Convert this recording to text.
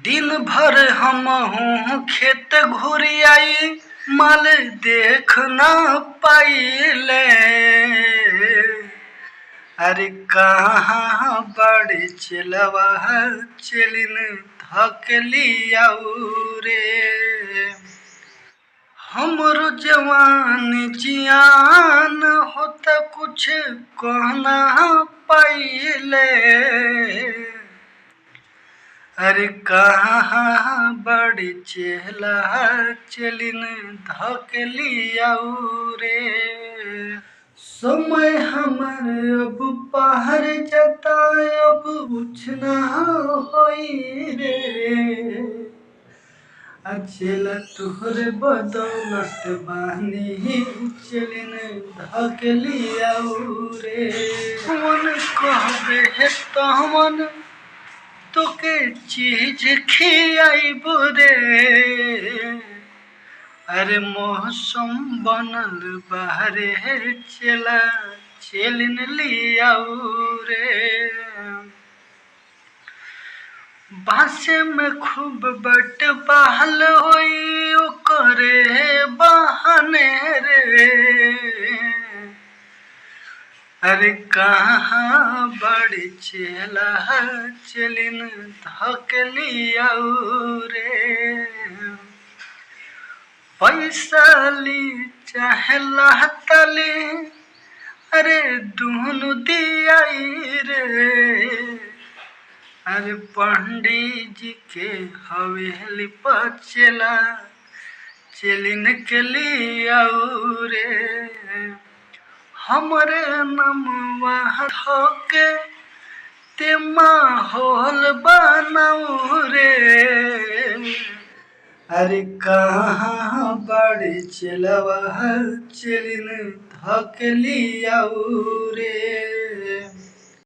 दिन भर हमहू खेत घुरियाई माल देख ना पाइले। अरे कहाँ बड़ी चिलवा चिलिन धकलिया रे। हमरो जवान जियान होता कुछ कहना पाइले। अरे कहाँ बड़ी चेला चलिन धकलिया रे। समय हमर अब पार जता अब कुछ ना होई रे। अचेला तुहरे बदौलत बानी चलिन धकलिया रे। मन कहबे है तमन तोके चीज खियाइब रे। अरे मौसम बनल बाहरे चला चलिन लिया रे। बासे में खूब बट बहल होई ओकरे बहाने रे। अरे कहाँ बड़ी चेला चलिन धकलिया रे। पैसा ली चाहे लहतली अरे दुनु दियाई रे। अरे पंडित जी के हवेली पर चला चलिन के लिया रे। हमरे नमवा धोके ते माहौल बनाऊ रे। अरे कहाँ बड़ी चिलवा चलिन धकलिया रे।